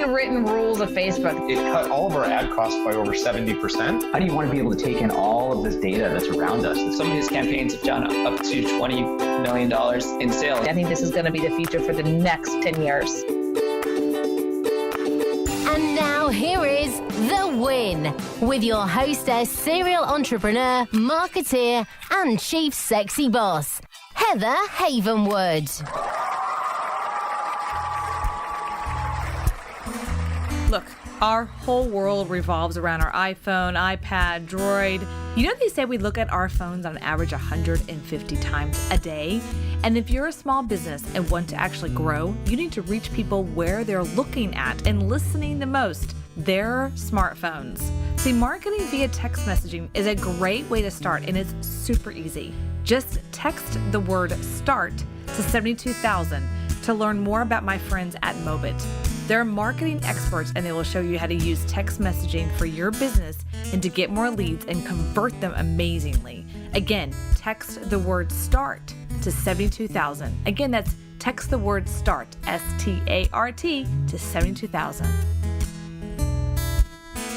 unwritten rules of Facebook. It cut all of our ad costs by over 70%. How do you want to be able to take in all of this data that's around us? Some of these campaigns have done up to $20 million in sales. I think this is going to be the future for the next 10 years. And now here is The Win with your hostess, serial entrepreneur, marketeer, and chief sexy boss, Heather Havenwood. Look, our whole world revolves around our iPhone, iPad, Droid. You know, they say we look at our phones on average 150 times a day. And if you're a small business and want to actually grow, you need to reach people where they're looking at and listening the most, their smartphones. See, marketing via text messaging is a great way to start, and it's super easy. Just text the word START to 72,000 to learn more about my friends at Mobit. They're marketing experts, and they will show you how to use text messaging for your business and to get more leads and convert them amazingly. Again, text the word START to 72,000. Again, that's text the word START, S-T-A-R-T, to 72,000.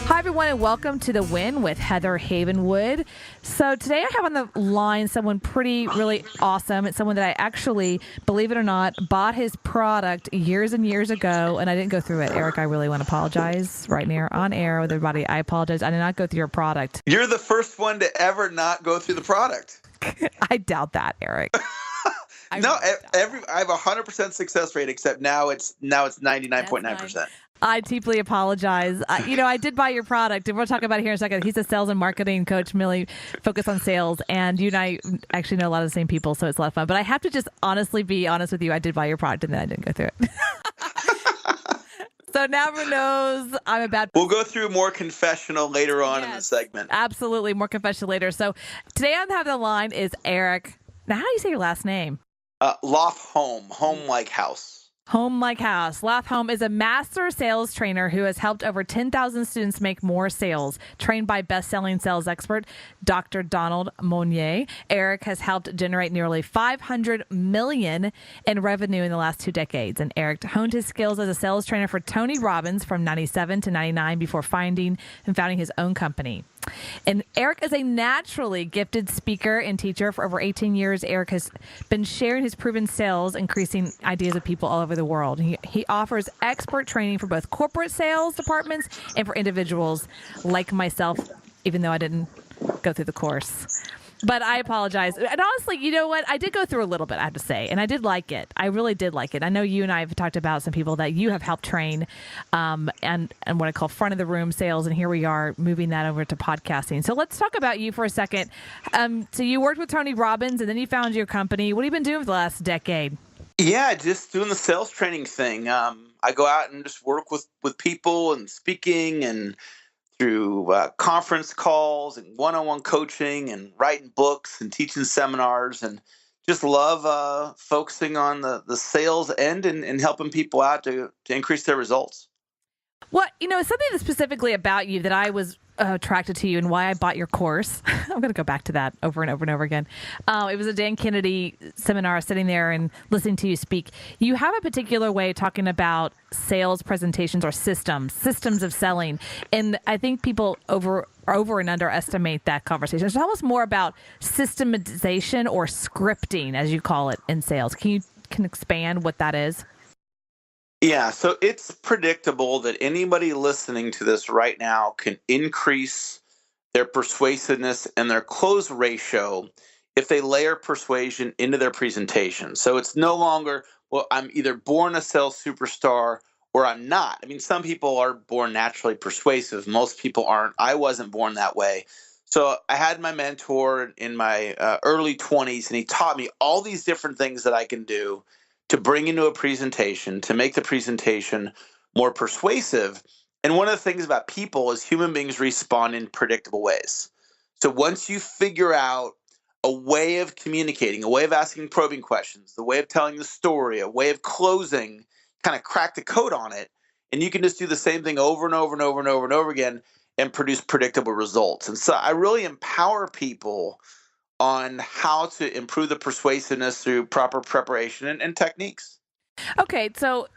Hi, everyone, and welcome to The Win with Heather Havenwood. So today I have on the line someone really awesome. It's someone that I actually, believe it or not, bought his product years and years ago, and I didn't go through it. Eric, I really want to apologize right now on air with everybody. I apologize. I did not go through your product. You're the first one to ever not go through the product. I doubt that, Eric. I have a 100% success rate, except now it's 99.9%. I deeply apologize. I did buy your product, and we'll talk about it here in a second. He's a sales and marketing coach, really focused on sales, and you and I actually know a lot of the same people, so it's a lot of fun. But I have to just honestly be honest with you. I did buy your product, and then I didn't go through it. So now everyone knows I'm a bad person. We'll go through more confessional later on in the segment. Absolutely, more confessional later. So today on the line is Eric. Now, how do you say your last name? Loftholm, home like house. Home like house. Loftholm is a master sales trainer who has helped over 10,000 students make more sales. Trained by best-selling sales expert Dr. Donald Monnier, Eric has helped generate nearly $500 million in revenue in the last 2 decades. And Eric honed his skills as a sales trainer for Tony Robbins from 97 to 99 before founding his own company. And Eric is a naturally gifted speaker and teacher. For over 18 years, Eric has been sharing his proven sales, increasing ideas of people all over the world. He offers expert training for both corporate sales departments and for individuals like myself, even though I didn't go through the course. But I apologize. And honestly, you know what? I did go through a little bit, I have to say, and I did like it. I really did like it. I know you and I have talked about some people that you have helped train and what I call front of the room sales, and here we are moving that over to podcasting. So let's talk about you for a second. So you worked with Tony Robbins, and then you found your company. What have you been doing for the last decade? Yeah, just doing the sales training thing. I go out and just work with people and speaking and through conference calls and one-on-one coaching and writing books and teaching seminars, and just love focusing on the sales end and helping people out to increase their results. What, something specifically about you that I was attracted to you and why I bought your course. I'm going to go back to that over and over and over again. It was a Dan Kennedy seminar, sitting there and listening to you speak. You have a particular way of talking about sales presentations or systems of selling. And I think people over and underestimate that conversation. It's almost more about systematization or scripting, as you call it, in sales. Can you expand what that is? Yeah, so it's predictable that anybody listening to this right now can increase their persuasiveness and their close ratio if they layer persuasion into their presentation. So it's no longer, well, I'm either born a sales superstar or I'm not. I mean, some people are born naturally persuasive. Most people aren't. I wasn't born that way. So I had my mentor in my early 20s, and he taught me all these different things that I can do to bring into a presentation, to make the presentation more persuasive. And one of the things about people is human beings respond in predictable ways. So once you figure out a way of communicating, a way of asking probing questions, the way of telling the story, a way of closing, kind of crack the code on it, and you can just do the same thing over and over and over and over and over again and produce predictable results. And so I really empower people on how to improve the persuasiveness through proper preparation and techniques. Okay, so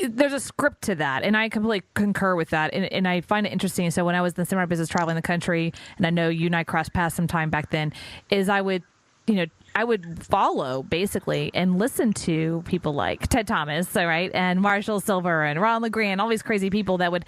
there's a script to that, and I completely concur with that, and I find it interesting. So when I was in the seminar business traveling the country, and I know you and I crossed paths some time back then, is I would follow basically and listen to people like Ted Thomas, right, and Marshall Silver and Ron LeGrand, all these crazy people that would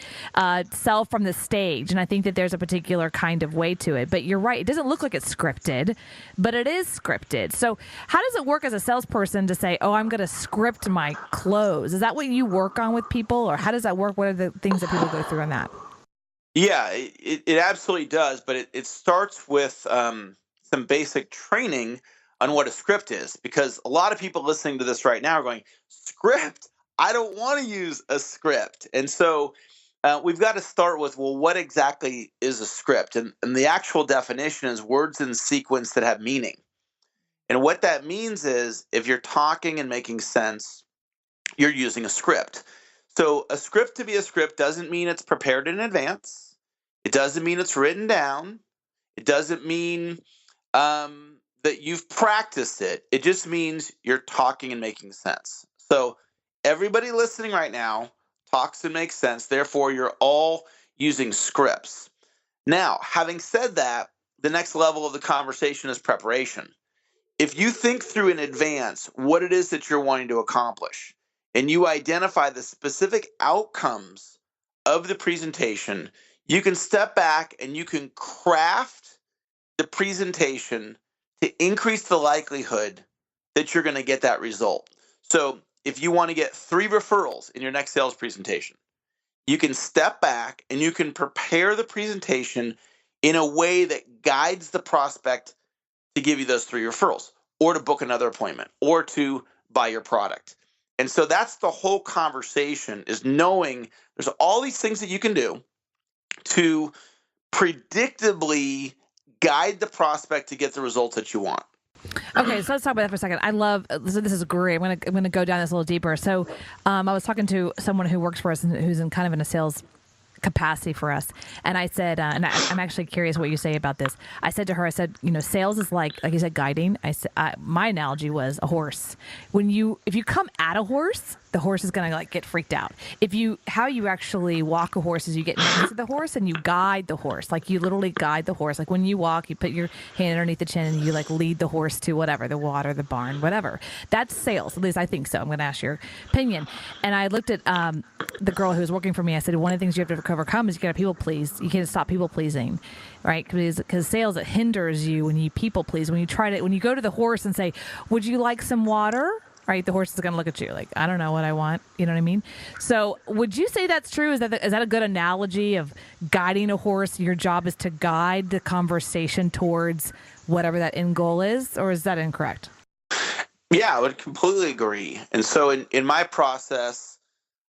sell from the stage. And I think that there's a particular kind of way to it. But you're right, it doesn't look like it's scripted, but it is scripted. So how does it work as a salesperson to say, oh, I'm going to script my close? Is that what you work on with people, or how does that work? What are the things that people go through on that? Yeah, it absolutely does. But it starts with some basic training on what a script is, because a lot of people listening to this right now are going, script? I don't want to use a script. And so we've got to start with, well, what exactly is a script? And the actual definition is words in sequence that have meaning. And what that means is if you're talking and making sense, you're using a script. So a script to be a script doesn't mean it's prepared in advance. It doesn't mean it's written down. It doesn't mean that you've practiced it. It just means you're talking and making sense. So everybody listening right now talks and makes sense. Therefore, you're all using scripts. Now, having said that, the next level of the conversation is preparation. If you think through in advance what it is that you're wanting to accomplish, and you identify the specific outcomes of the presentation, you can step back and you can craft the presentation to increase the likelihood that you're going to get that result. So if you want to get 3 referrals in your next sales presentation, you can step back and you can prepare the presentation in a way that guides the prospect to give you those 3 referrals, or to book another appointment, or to buy your product. And so that's the whole conversation, is knowing there's all these things that you can do to predictably guide the prospect to get the results that you want. Okay, so let's talk about that for a second. So this is great. I'm gonna go down this a little deeper. So I was talking to someone who works for us and who's in kind of in a sales capacity for us, and I said, and I'm actually curious what you say about this. I said to her, sales is like you said, guiding. I said my analogy was a horse. If you come at a horse, the horse is gonna get freaked out. How you actually walk a horse is you get next to the horse and you guide the horse. Like you literally guide the horse. Like when you walk, you put your hand underneath the chin and you lead the horse to whatever, the water, the barn, whatever. That's sales. At least I think so. I'm gonna ask your opinion. And I looked at the girl who was working for me. I said, one of the things you have to overcome is you gotta people please. You can't stop people pleasing, right? Because sales, it hinders you when you people please. When you go to the horse and say, would you like some water? Right, the horse is going to look at you like, I don't know what I want. You know what I mean? So would you say that's true? Is that a good analogy of guiding a horse? Your job is to guide the conversation towards whatever that end goal is, or is that incorrect? Yeah, I would completely agree. And so in my process,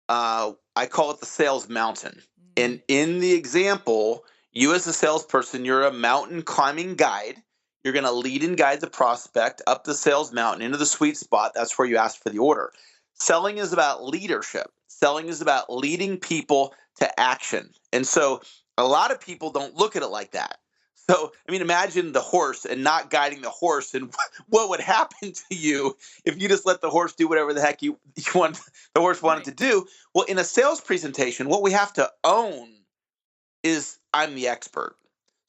I call it the sales mountain. And in the example, you as a salesperson, you're a mountain climbing guide. You're going to lead and guide the prospect up the sales mountain into the sweet spot. That's where you ask for the order. Selling is about leadership. Selling is about leading people to action. And so a lot of people don't look at it like that. So, imagine the horse and not guiding the horse, and what would happen to you if you just let the horse do whatever the heck you want the horse wanted to do. Well, in a sales presentation, what we have to own is I'm the expert.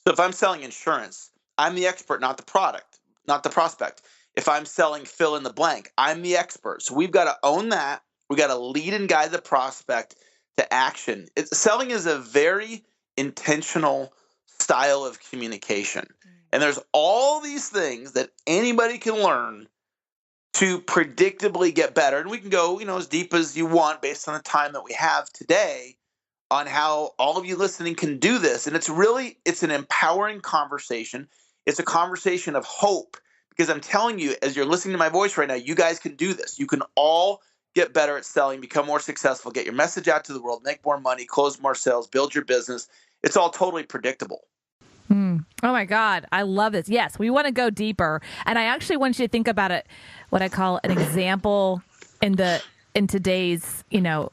So if I'm selling insurance, I'm the expert, not the product, not the prospect. If I'm selling fill in the blank, I'm the expert. So we've got to own that. We've got to lead and guide the prospect to action. Selling is a very intentional style of communication. And there's all these things that anybody can learn to predictably get better. And we can go, as deep as you want based on the time that we have today on how all of you listening can do this. And it's an empowering conversation. It's a conversation of hope, because I'm telling you, as you're listening to my voice right now, you guys can do this. You can all get better at selling, become more successful, get your message out to the world, make more money, close more sales, build your business. It's all totally predictable. Oh my God. I love this. Yes, we want to go deeper. And I actually want you to think about it, what I call an example in today's,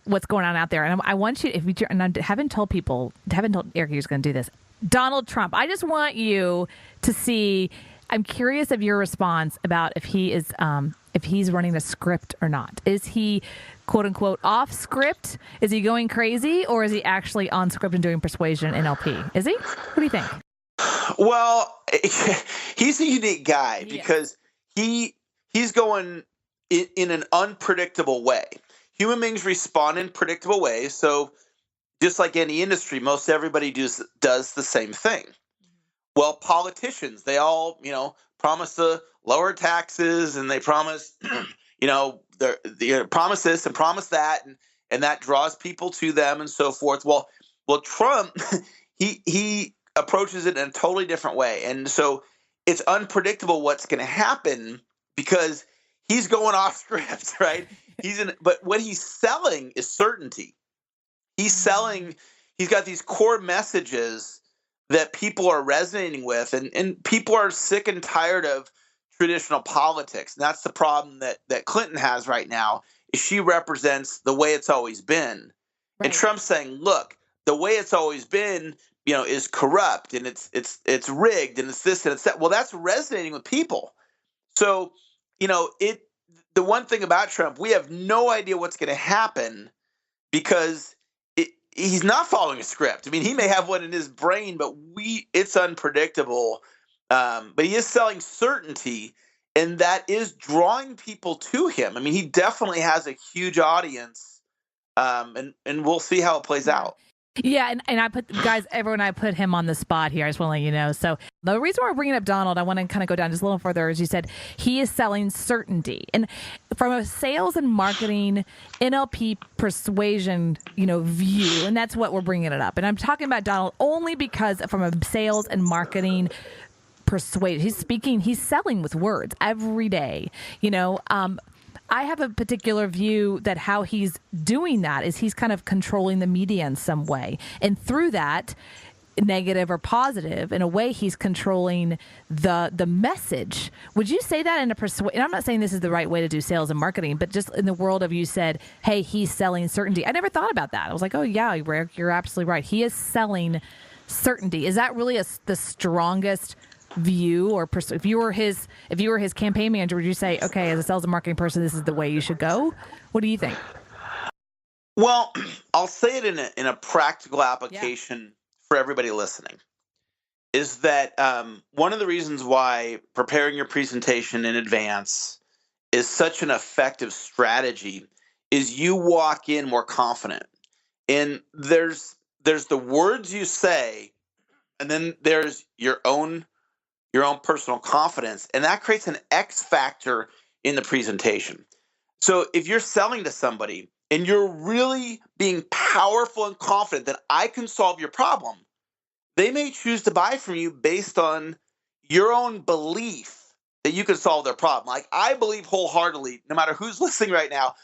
what's going on out there. And I want you, and I haven't told Eric he was going to do this. Donald Trump. I just want you to see, I'm curious of your response about if he's running a script or not. Is he quote unquote off script? Is he going crazy, or is he actually on script and doing persuasion NLP? Is he? What do you think? Well, he's a unique guy because he's going in an unpredictable way. Human beings respond in predictable ways. So just like any industry, most everybody does the same thing. Well, politicians, they all, promise to lower taxes, and they promise, they promise this and promise that, and that draws people to them and so forth. Well, Trump, he approaches it in a totally different way. And so it's unpredictable what's going to happen because he's going off script, right? But what he's selling is certainty. He's got these core messages that people are resonating with, and people are sick and tired of traditional politics. And that's the problem that Clinton has right now, is she represents the way it's always been. Right. And Trump's saying, look, the way it's always been, is corrupt, and it's rigged, and it's this and it's that. Well, that's resonating with people. So, the one thing about Trump, we have no idea what's going to happen because he's not following a script. I mean, he may have one in his brain, but it's unpredictable. But he is selling certainty, and that is drawing people to him. I mean, he definitely has a huge audience, and we'll see how it plays out. Yeah, and I put him on the spot here. I just want to let you know. So the reason we're bringing up Donald, I want to kind of go down just a little further, as you said, he is selling certainty. And from a sales and marketing NLP persuasion, view, and that's what we're bringing it up. And I'm talking about Donald only because from a sales and marketing persuasion, he's selling with words every day, I have a particular view that how he's doing that is he's kind of controlling the media in some way. And through that, negative or positive, in a way, he's controlling the message. Would you say that in a persuasion? And I'm not saying this is the right way to do sales and marketing, but just in the world of, you said, hey, he's selling certainty. I never thought about that. I was like, oh, yeah, Rick, you're absolutely right. He is selling certainty. Is that really the strongest view, or if you were his campaign manager, would you say, okay, as a sales and marketing person, this is the way you should go? What do you think? Well, I'll say it in a practical application for everybody listening, is that one of the reasons why preparing your presentation in advance is such an effective strategy is you walk in more confident. And there's the words you say, and then there's your own personal confidence, and that creates an X factor in the presentation. So if you're selling to somebody and you're really being powerful and confident that I can solve your problem, they may choose to buy from you based on your own belief that you can solve their problem. Like, I believe wholeheartedly, no matter who's listening right now,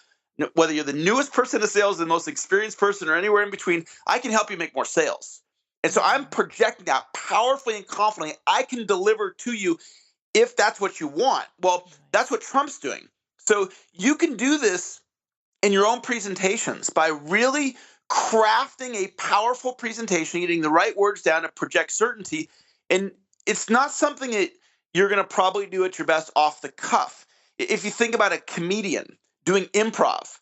whether you're the newest person in sales, the most experienced person, or anywhere in between, I can help you make more sales. And so I'm projecting out powerfully and confidently, I can deliver to you if that's what you want. Well, that's what Trump's doing. So you can do this in your own presentations by really crafting a powerful presentation, getting the right words down to project certainty. And it's not something that you're going to probably do at your best off the cuff. If you think about a comedian doing improv,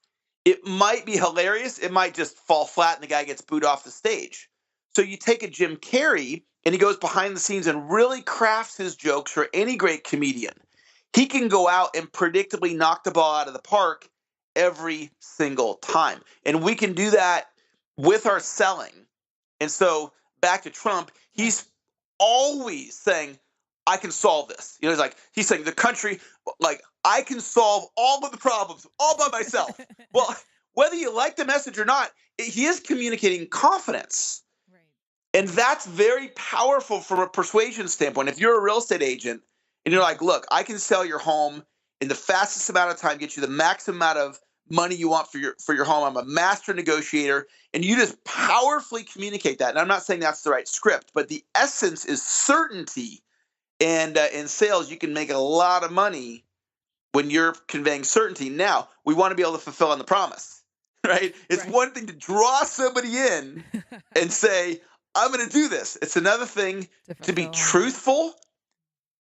it might be hilarious. It might just fall flat and the guy gets booed off the stage. So you take a Jim Carrey and he goes behind the scenes and really crafts his jokes, for any great comedian. He can go out and predictably knock the ball out of the park every single time. And we can do that with our selling. And so back to Trump, he's always saying, I can solve this. He's saying the country, I can solve all of the problems all by myself. Well, whether you like the message or not, he is communicating confidence. And that's very powerful from a persuasion standpoint. If you're a real estate agent and you're like, look, I can sell your home in the fastest amount of time, get you the maximum amount of money you want for your home. I'm a master negotiator. And you just powerfully communicate that. And I'm not saying that's the right script, but the essence is certainty. And in sales, you can make a lot of money when you're conveying certainty. Now, we want to be able to fulfill on the promise, right? It's one thing to draw somebody in and say, I'm going to do this. It's another thing to be truthful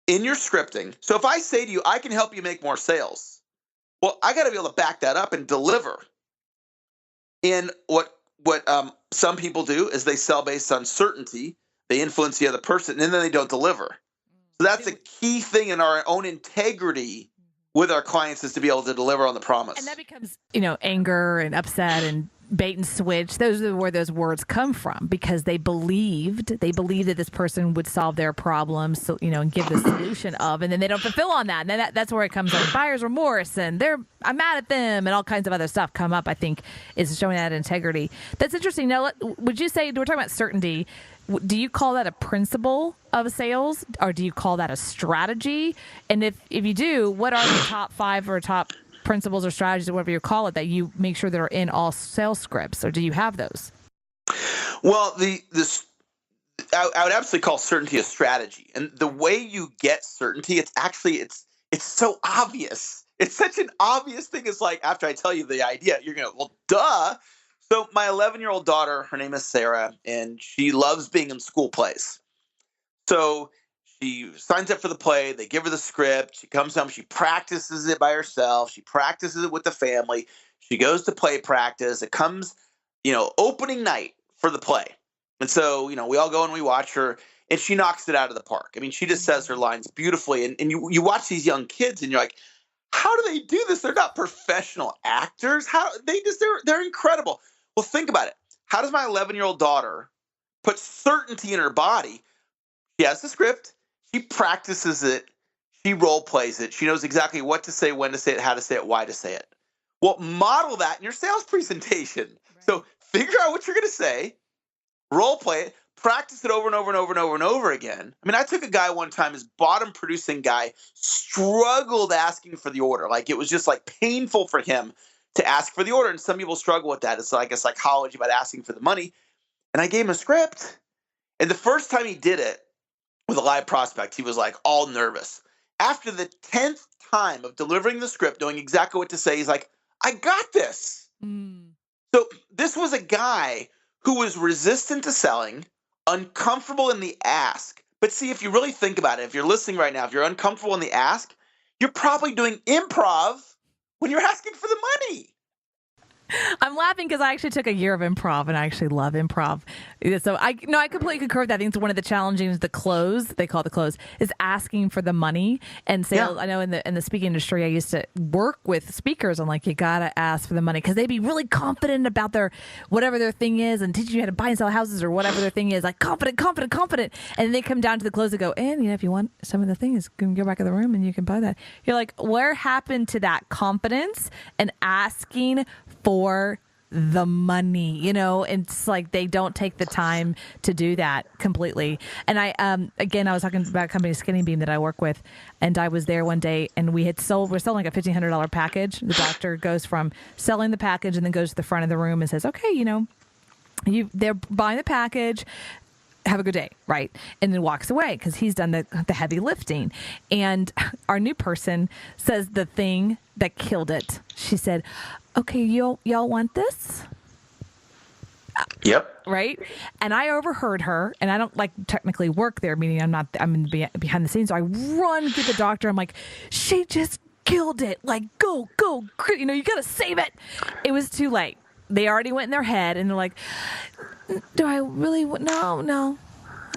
in your scripting. So if I say to you, I can help you make more sales, well, I got to be able to back that up and deliver. And what some people do is they sell based on certainty. They influence the other person, and then they don't deliver. So that's a key thing in our own integrity with our clients, is to be able to deliver on the promise. And that becomes, anger and upset and bait and switch. Those are where those words come from, because they believed that this person would solve their problems, so, and give the solution of, and then they don't fulfill on that. And then that's where it comes like buyer's remorse, and I'm mad at them, and all kinds of other stuff come up, I think, is showing that integrity. That's interesting. Now, would you say, we're talking about certainty, do you call that a principle of sales, or do you call that a strategy? And if you do, what are the top 5 or top principles or strategies, or whatever you call it, that you make sure that are in all sales scripts, or do you have those? Well, I would absolutely call certainty a strategy. And the way you get certainty, it's so obvious. It's such an obvious thing. It's like, after I tell you the idea, you're going to, well, duh. So my 11-year-old daughter, her name is Sarah, and she loves being in school plays. So she signs up for the play. They give her the script. She comes home. She practices it by herself. She practices it with the family. She goes to play practice. It comes, opening night for the play. And so, we all go and we watch her, and she knocks it out of the park. I mean, she just says her lines beautifully. And you watch these young kids, and you're like, how do they do this? They're not professional actors. They're incredible. Well, think about it. How does my 11-year-old daughter put certainty in her body? She has the script. She practices it. She role plays it. She knows exactly what to say, when to say it, how to say it, why to say it. Well, model that in your sales presentation. Right. So figure out what you're going to say, role play it, practice it over and over and over and over and over again. I mean, I took a guy one time, his bottom producing guy struggled asking for the order. Like, it was just like painful for him to ask for the order. And some people struggle with that. It's like a psychology about asking for the money. And I gave him a script. And the first time he did it with a live prospect, he was like all nervous. After the 10th time of delivering the script, knowing exactly what to say, he's like, I got this. So this was a guy who was resistant to selling, uncomfortable in the ask. But see, if you really think about it, if you're listening right now, if you're uncomfortable in the ask, you're probably doing improv when you're asking for the money. I'm laughing because I actually took a year of improv, and I actually love improv. So I completely concur with that. I think it's one of the challenging, they call it the close, is asking for the money and sales. Yeah. I know in the speaking industry, I used to work with speakers. I'm like, you gotta ask for the money, because they'd be really confident about whatever their thing is, and teach you how to buy and sell houses or whatever their thing is, like confident. And then they come down to the close and go, and if you want some of the things, you can go back in the room and you can buy that. You're like, where happened to that confidence and asking for the money? It's like they don't take the time to do that completely. And I was talking about a company, Skinny Beam, that I work with, and I was there one day, and we're selling like a $1,500 package. The doctor goes from selling the package and then goes to the front of the room and says, okay, they're buying the package, have a good day, right? And then walks away, because he's done the heavy lifting. And our new person says the thing that killed it. She said, okay, y'all want this? Yep. Right? And I overheard her, and I don't technically work there, meaning I'm behind the scenes. So I run to the doctor. I'm like, she just killed it. Like, go, you got to save it. It was too late. They already went in their head, and they're like, do I really? No,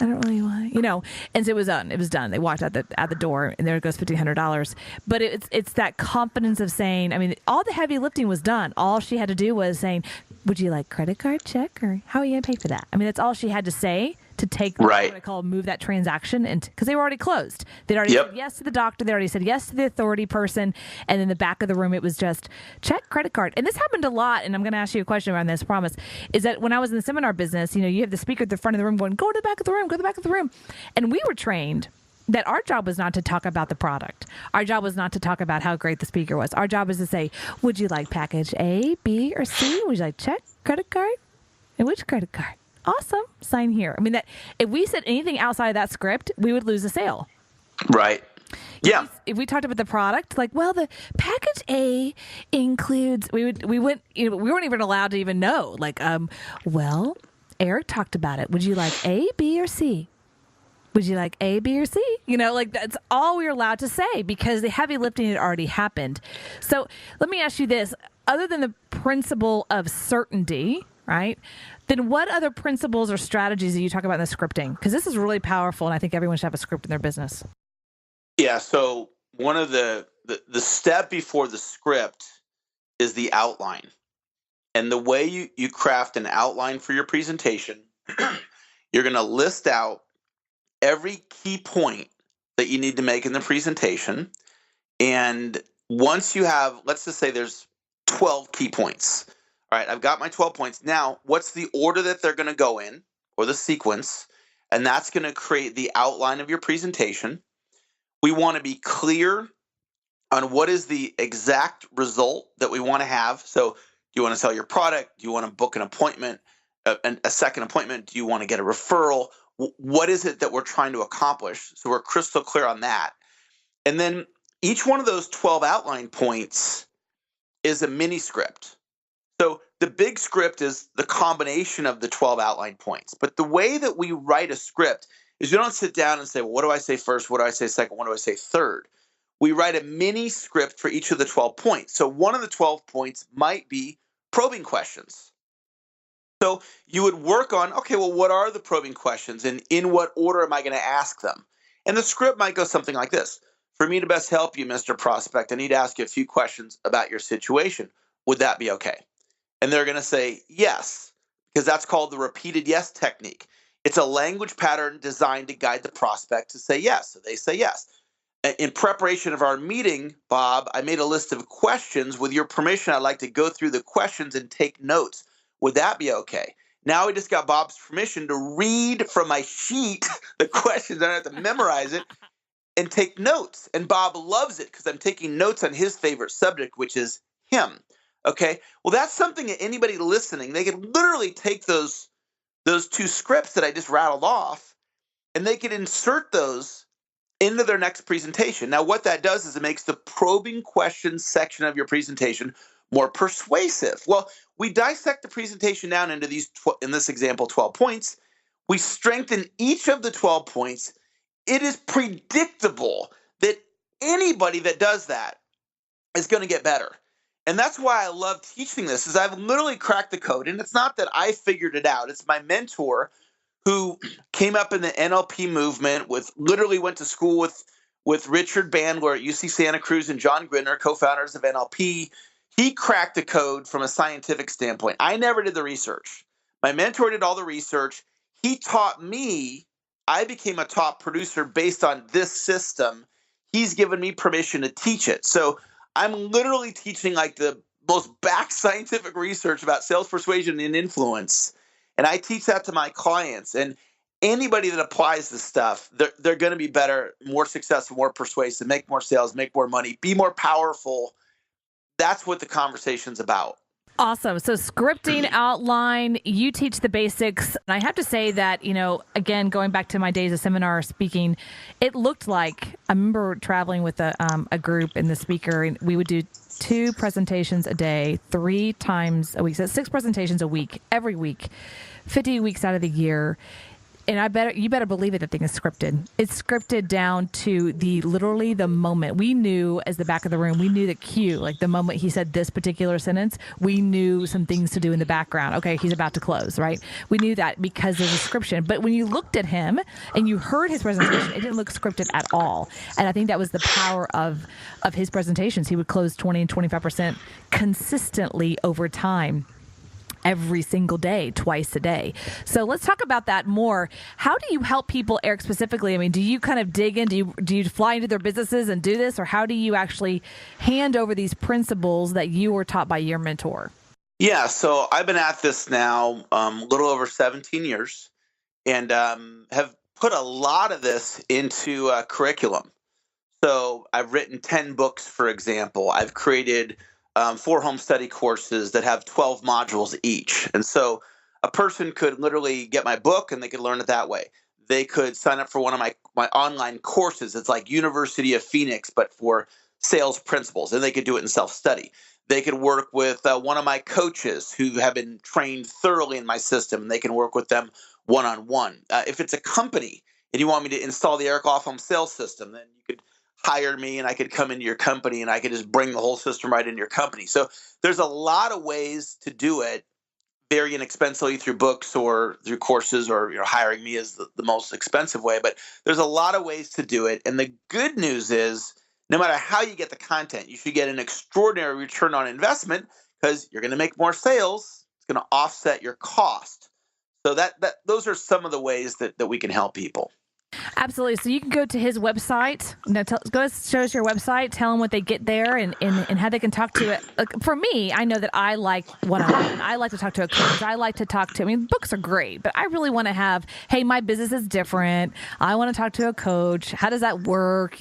I don't really want, And so it was done. It was done. They walked out the door, and there goes $1,500. But it's that confidence of saying, I mean, all the heavy lifting was done. All she had to do was saying, would you like credit card, check, or how are you going to pay for that? I mean, that's all she had to say to take what I call move that transaction, and because they were already closed. They'd already said yes to the doctor. They already said yes to the authority person. And in the back of the room, it was just check, credit card. And this happened a lot. And I'm going to ask you a question around this, promise, is that when I was in the seminar business, you have the speaker at the front of the room going, go to the back of the room, go to the back of the room. And we were trained that our job was not to talk about the product. Our job was not to talk about how great the speaker was. Our job was to say, would you like package A, B, or C? Would you like check, credit card? And which credit card? Awesome. Sign here. I mean, that if we said anything outside of that script, we would lose a sale. Right. Yeah. If we talked about the product, like, well, the package A includes, we weren't even allowed to even know. Like, well, Eric talked about it. Would you like A, B, or C? Would you like A, B, or C? That's all we were allowed to say, because the heavy lifting had already happened. So let me ask you this. other than the principle of certainty, right? Then what other principles or strategies do you talk about in the scripting? Because this is really powerful, and I think everyone should have a script in their business. Yeah. So one of the step before the script is the outline. And the way you craft an outline for your presentation, you're going to list out every key point that you need to make in the presentation. And once you have, let's just say there's 12 key points. All right, I've got my 12 points. Now, what's the order that they're going to go in, or the sequence? And that's going to create the outline of your presentation. We want to be clear on what is the exact result that we want to have. So, do you want to sell your product? Do you want to book an appointment, a second appointment? Do you want to get a referral? What is it that we're trying to accomplish? So we're crystal clear on that. And then each one of those 12 outline points is a mini script. So the big script is the combination of the 12 outline points. But the way that we write a script is you don't sit down and say, well, what do I say first? What do I say second? What do I say third? We write a mini script for each of the 12 points. So one of the 12 points might be probing questions. So you would work on, okay, well, what are the probing questions and in what order am I going to ask them? And the script might go something like this. For me to best help you, Mr. Prospect, I need to ask you a few questions about your situation. Would that be okay? And they're going to say yes, because that's called the repeated yes technique. It's a language pattern designed to guide the prospect to say yes. So they say yes. In preparation of our meeting, Bob, I made a list of questions. With your permission, I'd like to go through the questions and take notes. Would that be okay? Now we just got Bob's permission to read from my sheet the questions. I don't have to memorize it and take notes. And Bob loves it because I'm taking notes on his favorite subject, which is him. Okay. Well, that's something that anybody listening, they could literally take those two scripts that I just rattled off, and they could insert those into their next presentation. Now, what that does is it makes the probing questions section of your presentation more persuasive. Well, we dissect the presentation down into these, in this example, 12 points. We strengthen each of the 12 points. It is predictable that anybody that does that is going to get better. And that's why I love teaching this, is I've literally cracked the code. And it's not that I figured it out. It's my mentor who came up in the NLP movement, literally went to school with Richard Bandler at UC Santa Cruz and John Grinder, co-founders of NLP. He cracked the code from a scientific standpoint. I never did the research. My mentor did all the research. He taught me. I became a top producer based on this system. He's given me permission to teach it. So I'm literally teaching like the most back scientific research about sales persuasion and influence. And I teach that to my clients. And anybody that applies this stuff, they're going to be better, more successful, more persuasive, make more sales, make more money, be more powerful. That's what the conversation's about. Awesome. So scripting, outline, you teach the basics. And I have to say that, again, going back to my days of seminar speaking, it looked like, I remember traveling with a group and the speaker, and we would do 2 presentations a day, 3 times a week. So 6 presentations a week, every week, 50 weeks out of the year. And you better believe it, that thing is scripted. It's scripted down to literally the moment. We knew, as the back of the room, we knew the cue, like the moment he said this particular sentence, we knew some things to do in the background. Okay, he's about to close, right? We knew that because there's a description. But when you looked at him and you heard his presentation, it didn't look scripted at all. And I think that was the power of his presentations. He would close 20 and 25% consistently over time. Every single day, twice a day. So let's talk about that more. How do you help people, Eric, specifically? I mean, do you kind of dig in? Do you fly into their businesses and do this? Or how do you actually hand over these principles that you were taught by your mentor? Yeah, so I've been at this now a little over 17 years and have put a lot of this into curriculum. So I've written 10 books, for example. I've created 4 home study courses that have 12 modules each. And so a person could literally get my book and they could learn it that way. They could sign up for one of my online courses. It's like University of Phoenix, but for sales principles, and they could do it in self-study. They could work with one of my coaches who have been trained thoroughly in my system, and they can work with them one-on-one. If it's a company and you want me to install the Eric Loftholm sales system, then you could hire me and I could come into your company and I could just bring the whole system right into your company. So there's a lot of ways to do it very inexpensively through books or through courses, or hiring me is the most expensive way. But there's a lot of ways to do it. And the good news is, no matter how you get the content, you should get an extraordinary return on investment, because you're going to make more sales. It's going to offset your cost. So those are some of the ways that we can help people. Absolutely. So you can go to his website. Now, go show us your website. Tell them what they get there and how they can talk to it. Like, for me, I know that I like one-on-one. I like to talk to a coach. I like to talk to. I mean, books are great, but I really want to have. Hey, my business is different. I want to talk to a coach. How does that work?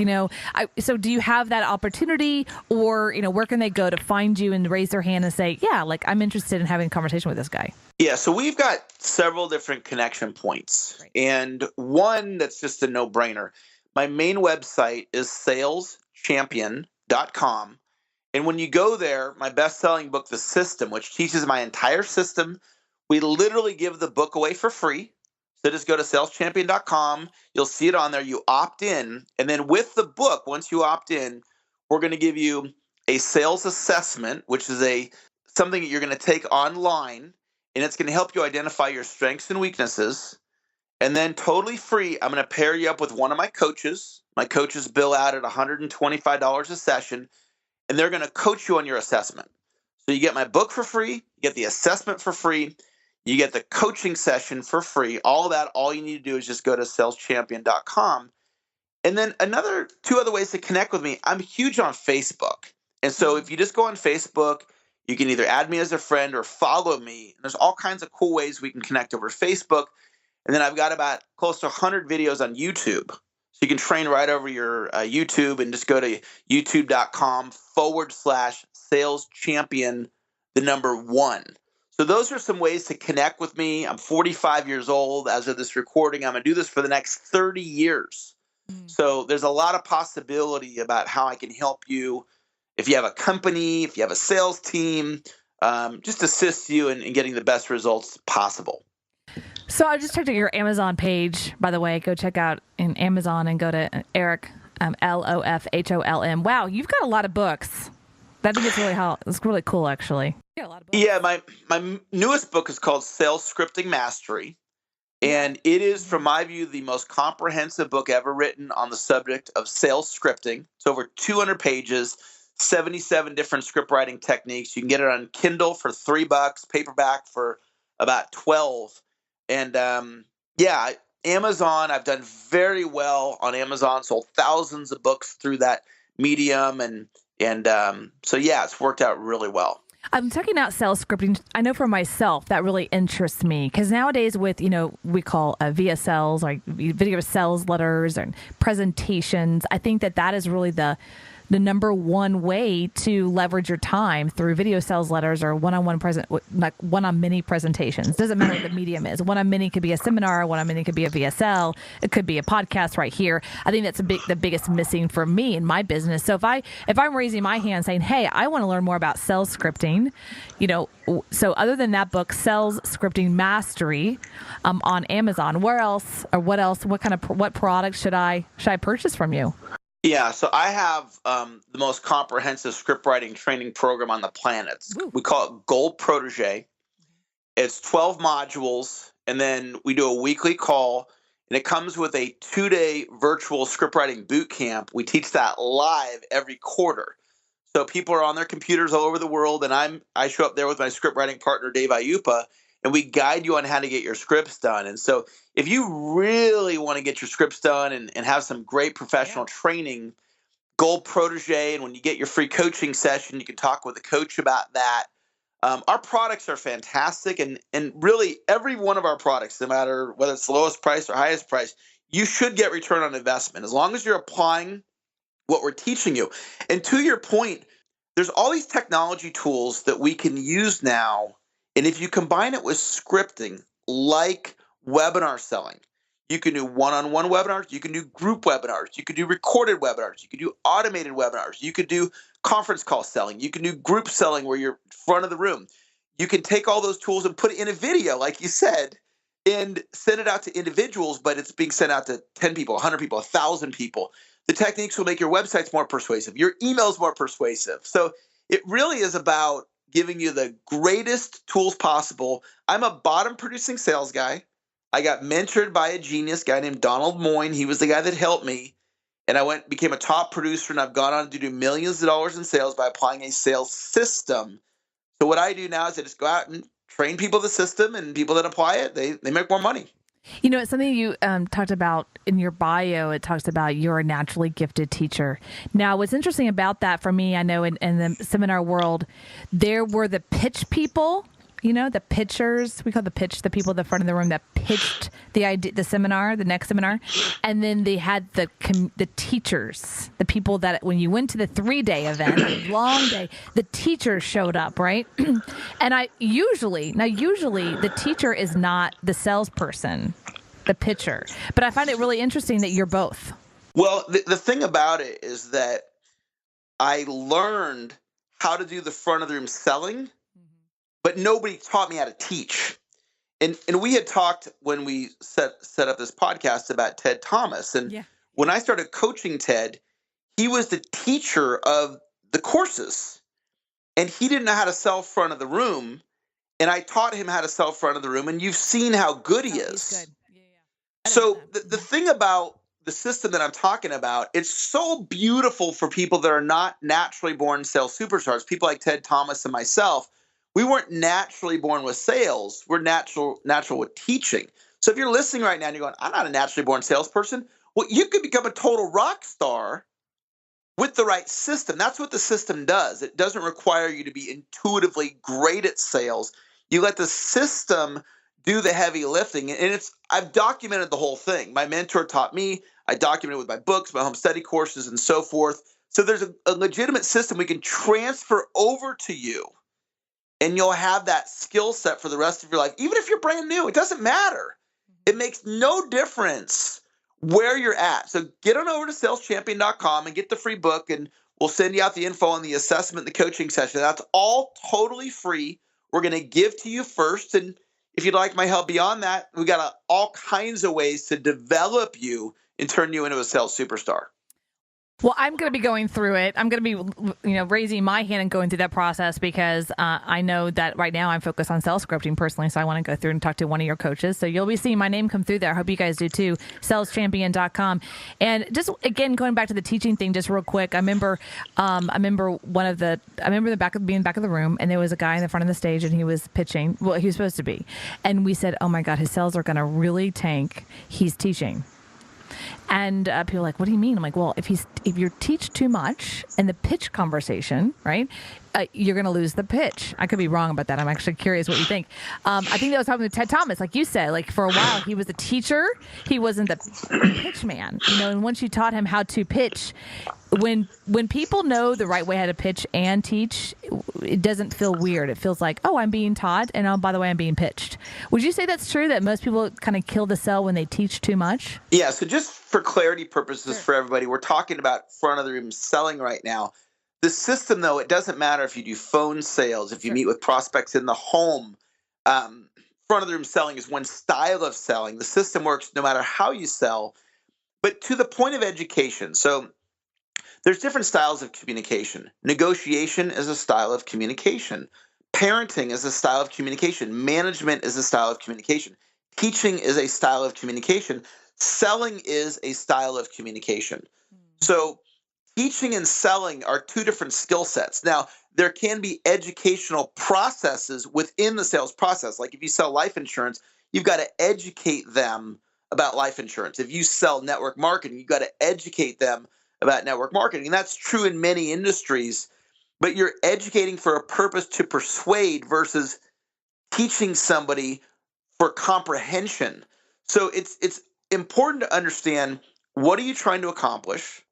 So do you have that opportunity, or where can they go to find you and raise their hand and say, yeah, like I'm interested in having a conversation with this guy? Yeah, so we've got several different connection points. Right. And one that's just a no-brainer. My main website is saleschampion.com. And when you go there, my best-selling book, The System, which teaches my entire system, we literally give the book away for free. So just go to saleschampion.com. You'll see it on there. You opt in. And then with the book, once you opt in, we're going to give you a sales assessment, which is something that you're going to take online. And it's going to help you identify your strengths and weaknesses. And then totally free, I'm going to pair you up with one of my coaches. My coaches bill out at $125 a session, and they're going to coach you on your assessment. So you get my book for free, you get the assessment for free, you get the coaching session for free. All you need to do is just go to saleschampion.com. And then two other ways to connect with me. I'm huge on Facebook. And so if you just go on Facebook, you can either add me as a friend or follow me. There's all kinds of cool ways we can connect over Facebook. And then I've got about close to 100 videos on YouTube. So you can train right over your YouTube, and just go to youtube.com/saleschampion1. So those are some ways to connect with me. I'm 45 years old as of this recording. I'm going to do this for the next 30 years. So there's a lot of possibility about how I can help you. If you have a company, if you have a sales team, just assist you in getting the best results possible. So I just checked out your Amazon page, by the way. Go check out in Amazon and go to Eric, Lofholm. Wow, you've got a lot of books. I think it's really cool, actually. Yeah, a lot of books. Yeah, my newest book is called Sales Scripting Mastery. And it is, from my view, the most comprehensive book ever written on the subject of sales scripting. It's over 200 pages. 77 different script writing techniques. You can get it on Kindle for $3, paperback for about 12. And Amazon, I've done very well on Amazon, sold thousands of books through that medium. And so it's worked out really well. I'm talking about sales scripting. I know for myself that really interests me, because nowadays with, we call VSLs, or video sales letters and presentations, I think that is really the number one way to leverage your time through video sales letters or one-on-many presentations. Doesn't matter what the medium is. One-on-many could be a seminar. One-on-many could be a VSL. It could be a podcast right here. I think that's the biggest missing for me in my business. So if I'm raising my hand saying, hey, I want to learn more about sales scripting, so other than that book, Sales Scripting Mastery, on Amazon, what products should I purchase from you? Yeah, so I have the most comprehensive script writing training program on the planet. We call it Gold Protege. It's 12 modules, and then we do a weekly call, and it comes with a 2-day virtual script writing boot camp. We teach that live every quarter. So people are on their computers all over the world, and I show up there with my script writing partner, Dave Ayupa, and we guide you on how to get your scripts done. And so if you really want to get your scripts done and have some great professional training, Gold Protege, and when you get your free coaching session, you can talk with a coach about that. Our products are fantastic, and really every one of our products, no matter whether it's the lowest price or highest price, you should get return on investment as long as you're applying what we're teaching you. And to your point, there's all these technology tools that we can use now. And if you combine it with scripting, like webinar selling, you can do one-on-one webinars, you can do group webinars, you can do recorded webinars, you can do automated webinars, you could do conference call selling, you can do group selling where you're front of the room. You can take all those tools and put it in a video, like you said, and send it out to individuals, but it's being sent out to 10 people, 100 people, 1,000 people. The techniques will make your websites more persuasive, your emails more persuasive. So it really is about giving you the greatest tools possible. I'm a bottom producing sales guy. I got mentored by a genius guy named Donald Moyne. He was the guy that helped me. And I became a top producer, and I've gone on to do millions of dollars in sales by applying a sales system. So what I do now is I just go out and train people the system, and people that apply it, they make more money. You know, it's something you talked about in your bio. It talks about you're a naturally gifted teacher. Now, what's interesting about that for me, I know in the seminar world, there were the pitch people, you know, the pitchers. We call the people at the front of the room that pitched the idea, the seminar, the next seminar. And then they had the teachers, the people that when you went to the 3-day event, a long day, the teachers showed up, right? And usually the teacher is not the salesperson, the pitcher. But I find it really interesting that you're both. Well, the thing about it is that I learned how to do the front of the room selling, but nobody taught me how to teach. And we had talked when we set up this podcast about Ted Thomas. And when I started coaching Ted, he was the teacher of the courses. And he didn't know how to sell front of the room. And I taught him how to sell front of the room. And you've seen how good he is. He's good. So the thing about the system that I'm talking about, it's so beautiful for people that are not naturally born sales superstars, people like Ted Thomas and myself. We weren't naturally born with sales. We're natural with teaching. So if you're listening right now and you're going, I'm not a naturally born salesperson, well, you could become a total rock star with the right system. That's what the system does. It doesn't require you to be intuitively great at sales. You let the system do the heavy lifting. And I've documented the whole thing. My mentor taught me. I documented it with my books, my home study courses, and so forth. So there's a legitimate system we can transfer over to you. And you'll have that skill set for the rest of your life. Even if you're brand new, it doesn't matter. It makes no difference where you're at. So get on over to saleschampion.com and get the free book, and we'll send you out the info on the assessment and the coaching session. That's all totally free. We're going to give to you first. And if you'd like my help beyond that, we got all kinds of ways to develop you and turn you into a sales superstar. Well, I'm going to be going through it. I'm going to be, raising my hand and going through that process because I know that right now I'm focused on sales scripting personally. So I want to go through and talk to one of your coaches. So you'll be seeing my name come through there. I hope you guys do too. Saleschampion.com. And just again, going back to the teaching thing, just real quick. I remember being back of the room, and there was a guy in the front of the stage, and he was pitching. Well, he was supposed to be, and we said, "Oh my God, his sales are going to really tank. He's teaching." And people are like, what do you mean? I'm like, well, if you teach too much in the pitch conversation, right, you're going to lose the pitch. I could be wrong about that. I'm actually curious what you think. I think that was happening with Ted Thomas. Like you said, like for a while, he was a teacher. He wasn't the pitch man, and once you taught him how to pitch, when people know the right way how to pitch and teach, it doesn't feel weird. It feels like, oh, I'm being taught, and oh, by the way, I'm being pitched. Would you say that's true, that most people kind of kill the sell when they teach too much? Yeah, so just for clarity purposes for everybody, we're talking about front of the room selling right now. The system, though, it doesn't matter if you do phone sales, if you meet with prospects in the home. Front of the room selling is one style of selling. The system works no matter how you sell. But to the point of education, so there's different styles of communication. Negotiation is a style of communication. Parenting is a style of communication. Management is a style of communication. Teaching is a style of communication. Selling is a style of communication. So teaching and selling are two different skill sets. Now, there can be educational processes within the sales process. Like if you sell life insurance, you've got to educate them about life insurance. If you sell network marketing, you've got to educate them about network marketing. And that's true in many industries, but you're educating for a purpose to persuade versus teaching somebody for comprehension. So it's important to understand, what are you trying to accomplish?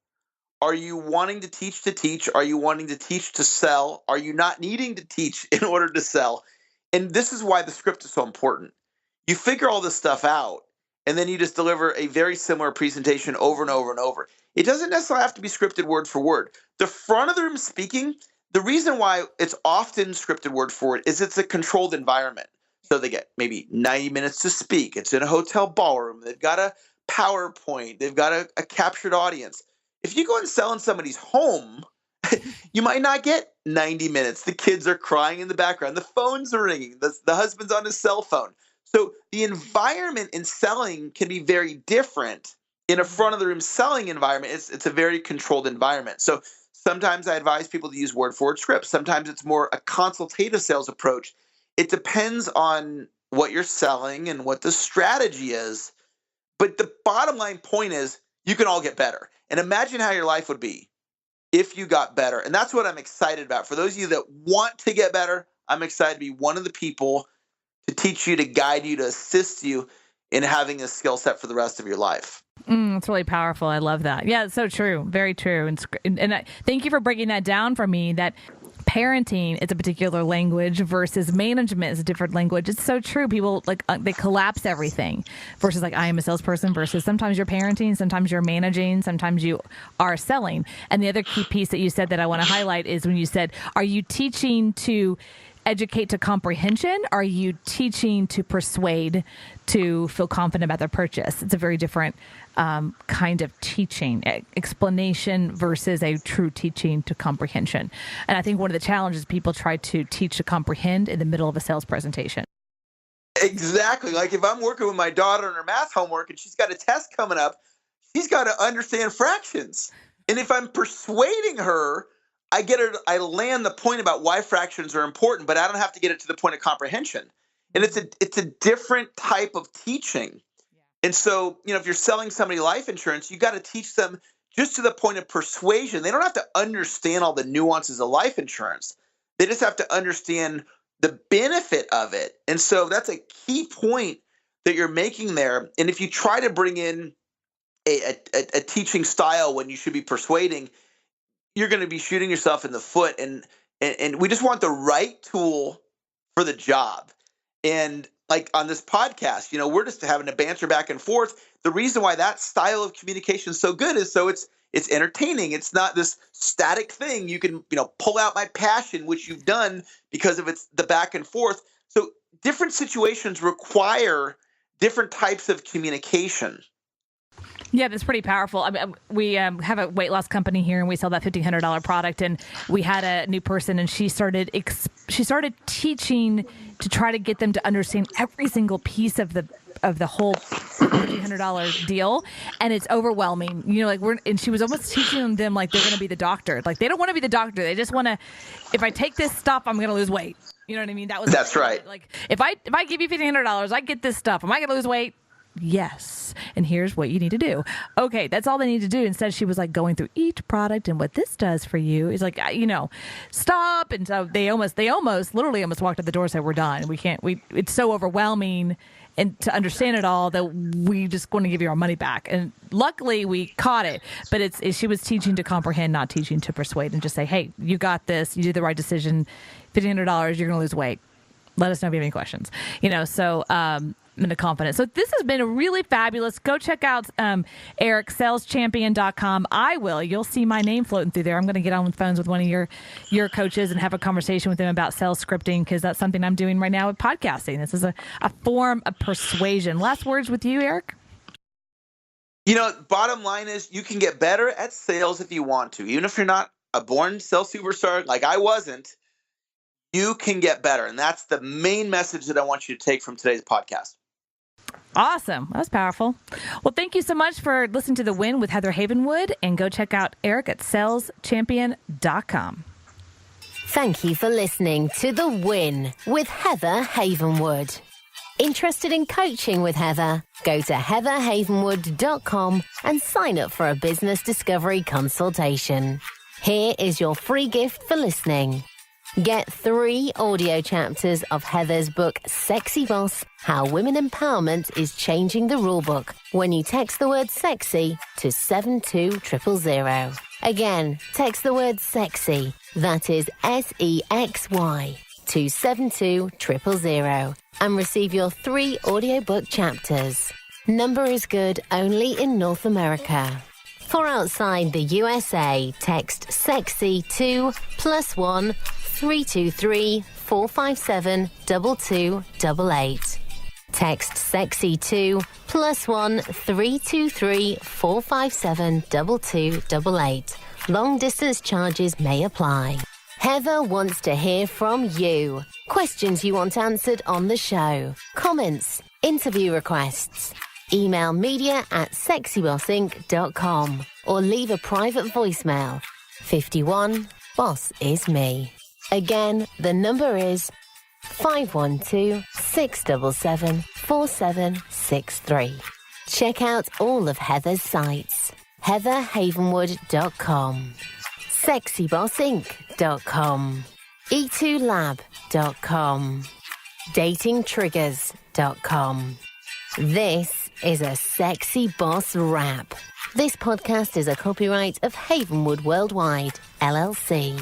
Are you wanting to teach to teach? Are you wanting to teach to sell? Are you not needing to teach in order to sell? And this is why the script is so important. You figure all this stuff out, and then you just deliver a very similar presentation over and over and over. It doesn't necessarily have to be scripted word for word. The front of the room speaking, the reason why it's often scripted word for word is it's a controlled environment. So they get maybe 90 minutes to speak. It's in a hotel ballroom. They've got a PowerPoint. They've got a captured audience. If you go and sell in somebody's home, you might not get 90 minutes. The kids are crying in the background. The phones are ringing. The husband's on his cell phone. So the environment in selling can be very different. In a front of the room selling environment, it's a very controlled environment. So sometimes I advise people to use word forward scripts. Sometimes it's more a consultative sales approach. It depends on what you're selling and what the strategy is. But the bottom line point is you can all get better. And imagine how your life would be if you got better. And that's what I'm excited about. For those of you that want to get better, I'm excited to be one of the people to teach you, to guide you, to assist you in having a skill set for the rest of your life. It's really powerful. I love that. Yeah, it's so true. Very true. And thank you for breaking that down for me, that parenting is a particular language versus management is a different language. It's so true. People they collapse everything versus I am a salesperson versus sometimes you're parenting, sometimes you're managing, sometimes you are selling. And the other key piece that you said that I want to highlight is when you said, are you teaching to educate to comprehension? Are you teaching to persuade, to feel confident about their purchase? It's a very different kind of teaching, explanation versus a true teaching to comprehension. And I think one of the challenges people try to teach to comprehend in the middle of a sales presentation. Exactly. Like if I'm working with my daughter on her math homework and she's got a test coming up, she's got to understand fractions. And if I'm persuading her, I land the point about why fractions are important, but I don't have to get it to the point of comprehension. And it's a different type of teaching. And so, if you're selling somebody life insurance, you got to teach them just to the point of persuasion. They don't have to understand all the nuances of life insurance. They just have to understand the benefit of it. And so that's a key point that you're making there. And if you try to bring in a teaching style when you should be persuading, you're going to be shooting yourself in the foot. And we just want the right tool for the job. And like on this podcast, we're just having a banter back and forth. The reason why that style of communication is so good is so it's entertaining. It's not this static thing. You can, pull out my passion, which you've done because of the back and forth. So different situations require different types of communication. Yeah, that's pretty powerful. I mean, we have a weight loss company here, and we sell that $1,500 product. And we had a new person, and she started teaching to try to get them to understand every single piece of the whole $1,500 deal, and it's overwhelming. And she was almost teaching them like they're going to be the doctor. Like they don't want to be the doctor; they just want to. If I take this stuff, I'm going to lose weight. You know what I mean? That's right. Like if I give you $1,500, I get this stuff. Am I going to lose weight? Yes. And here's what you need to do. Okay. That's all they need to do. Instead, she was going through each product and what this does for you is stop. And so they literally almost walked out the door and said, we're done. It's so overwhelming and to understand it all that we just want to give you our money back. And luckily we caught it, but she was teaching to comprehend, not teaching to persuade, and just say, hey, you got this. You did the right decision. $1,500, you're going to lose weight. Let us know if you have any questions, in the confidence. So this has been really fabulous. Go check out Eric, saleschampion.com. I will. You'll see my name floating through there. I'm going to get on the phones with one of your coaches and have a conversation with them about sales scripting, because that's something I'm doing right now with podcasting. This is a form of persuasion. Last words with you, Eric? Bottom line is you can get better at sales if you want to. Even if you're not a born sales superstar like I wasn't, you can get better. And that's the main message that I want you to take from today's podcast. Awesome. That was powerful. Well, thank you so much for listening to The Win with Heather Havenwood, and go check out Eric at saleschampion.com. Thank you for listening to The Win with Heather Havenwood. Interested in coaching with Heather? Go to heatherhavenwood.com and sign up for a business discovery consultation. Here is your free gift for listening. Get 3 audio chapters of Heather's book, Sexy Boss, How Women Empowerment is Changing the Rulebook, when you text the word sexy to 72000. Again, text the word sexy, that is SEXY, to 72000, and receive your 3 audiobook chapters. Number is good only in North America. For outside the USA, text sexy to +1 323 457 2288. Text SEXY to +1 323 457 2288. Long distance charges may apply. Heather wants to hear from you. Questions you want answered on the show. Comments, interview requests. Email media@sexybossinc.com or leave a private voicemail. 51 Boss is me. Again, the number is 512-677-4763. Check out all of Heather's sites. heatherhavenwood.com, sexybossinc.com, e2lab.com, datingtriggers.com. This is a Sexy Boss Wrap. This podcast is a copyright of Havenwood Worldwide, LLC.